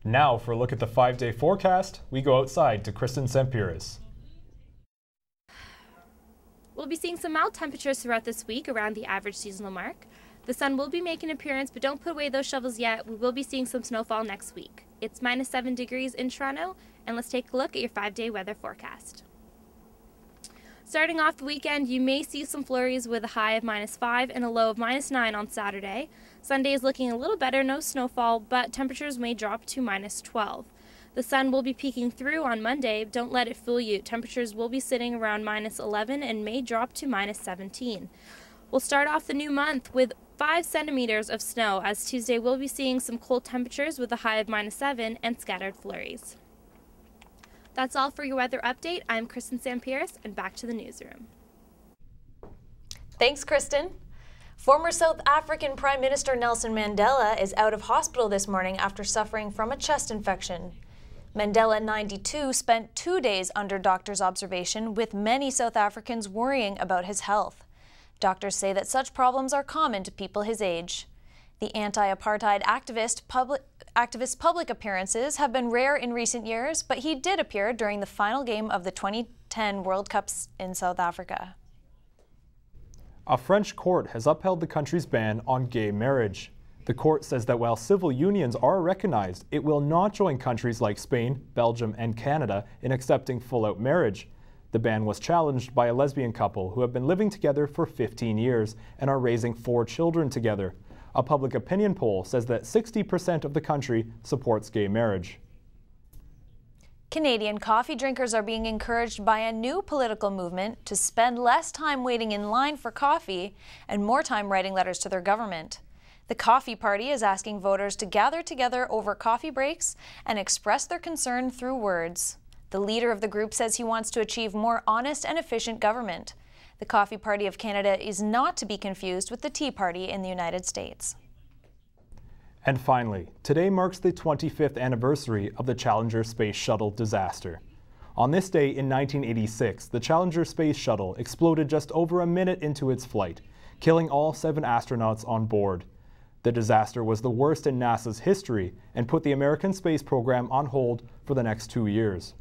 Now for a look at the 5-day forecast, we go outside to Kristen Sampiris. We'll be seeing some mild temperatures throughout this week around the average seasonal mark. The sun will be making an appearance, but don't put away those shovels yet. We will be seeing some snowfall next week. It's -7 degrees in Toronto, and let's take a look at your 5-day weather forecast. Starting off the weekend, you may see some flurries with a high of -5 and a low of -9 on Saturday. Sunday is looking a little better, no snowfall, but temperatures may drop to -12. The sun will be peeking through on Monday. Don't let it fool you. Temperatures will be sitting around -11 and may drop to -17. We'll start off the new month with 5 centimeters of snow, as Tuesday we'll be seeing some cold temperatures with a high of -7 and scattered flurries. That's all for your weather update. I'm Kristen Sampiris, and back to the newsroom. Thanks, Kristen. Former South African Prime Minister Nelson Mandela is out of hospital this morning after suffering from a chest infection. Mandela, 92, spent 2 days under doctor's observation, with many South Africans worrying about his health. Doctors say that such problems are common to people his age. The anti-apartheid activist's public appearances have been rare in recent years, but he did appear during the final game of the 2010 World Cups in South Africa. A French court has upheld the country's ban on gay marriage. The court says that while civil unions are recognized, it will not join countries like Spain, Belgium, and Canada in accepting full-out marriage. The ban was challenged by a lesbian couple who have been living together for 15 years and are raising 4 children together. A public opinion poll says that 60% of the country supports gay marriage. Canadian coffee drinkers are being encouraged by a new political movement to spend less time waiting in line for coffee and more time writing letters to their government. The Coffee Party is asking voters to gather together over coffee breaks and express their concern through words. The leader of the group says he wants to achieve more honest and efficient government. The Coffee Party of Canada is not to be confused with the Tea Party in the United States. And finally, today marks the 25th anniversary of the Challenger Space Shuttle disaster. On this day in 1986, the Challenger Space Shuttle exploded just over a minute into its flight, killing all 7 astronauts on board. The disaster was the worst in NASA's history and put the American space program on hold for the next 2 years.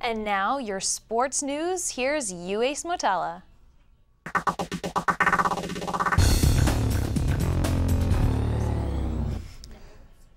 And now, your sports news. Here's Uace Motala.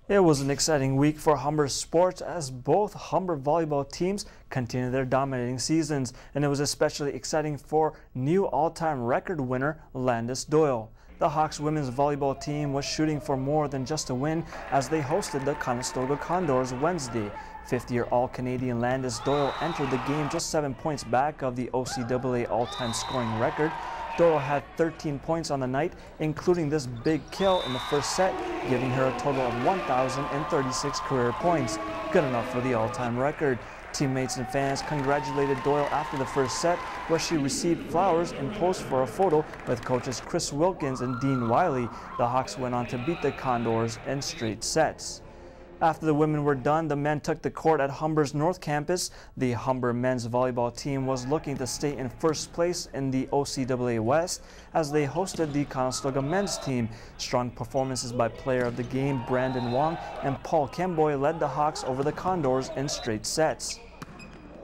It was an exciting week for Humber sports as both Humber volleyball teams continued their dominating seasons, and it was especially exciting for new all-time record winner Landis Doyle. The Hawks women's volleyball team was shooting for more than just a win as they hosted the Conestoga Condors Wednesday. 50-year All-Canadian Landis Doyle entered the game just 7 points back of the OCAA all-time scoring record. Doyle had 13 points on the night, including this big kill in the first set, giving her a total of 1,036 career points, good enough for the all-time record. Teammates and fans congratulated Doyle after the first set, where she received flowers and posed for a photo with coaches Chris Wilkins and Dean Wiley. The Hawks went on to beat the Condors in straight sets. After the women were done, the men took the court at Humber's North Campus. The Humber men's volleyball team was looking to stay in first place in the OCAA West as they hosted the Conestoga men's team. Strong performances by player of the game Brandon Wong and Paul Kemboy led the Hawks over the Condors in straight sets.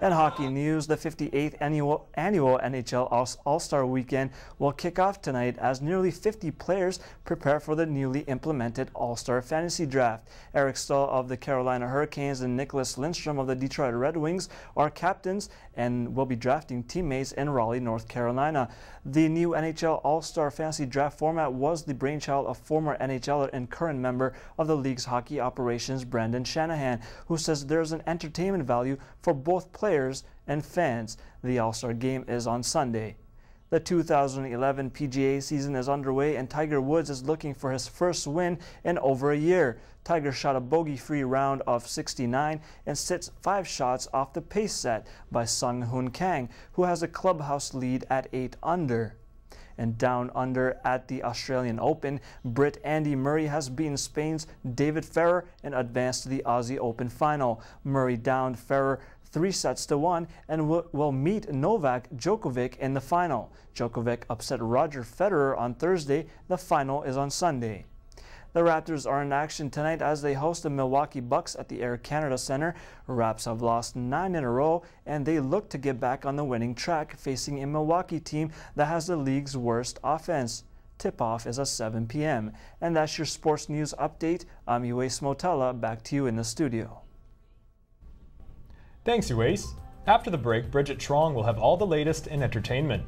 In hockey news, the 58th annual NHL All-Star Weekend will kick off tonight as nearly 50 players prepare for the newly implemented All-Star Fantasy Draft. Eric Stahl of the Carolina Hurricanes and Nicholas Lindstrom of the Detroit Red Wings are captains and will be drafting teammates in Raleigh, North Carolina. The new NHL All-Star Fantasy Draft format was the brainchild of former NHLer and current member of the league's hockey operations, Brendan Shanahan, who says there's an entertainment value for both players and fans. The All-Star Game is on Sunday. The 2011 PGA season is underway and Tiger Woods is looking for his first win in over a year. Tiger shot a bogey-free round of 69 and sits 5 shots off the pace set by Sung Hoon Kang, who has a clubhouse lead at 8 under. And down under at the Australian Open, Brit Andy Murray has beaten Spain's David Ferrer and advanced to the Aussie Open final. Murray downed Ferrer 3-1 and will meet Novak Djokovic in the final. Djokovic upset Roger Federer on Thursday. The final is on Sunday. The Raptors are in action tonight as they host the Milwaukee Bucks at the Air Canada Centre. Raps have lost 9 in a row, and they look to get back on the winning track, facing a Milwaukee team that has the league's worst offense. Tip-off is at 7 p.m. And that's your sports news update. I'm Uwais Motella. Back to you in the studio. Thanks, Uwais. After the break, Bridget Trong will have all the latest in entertainment.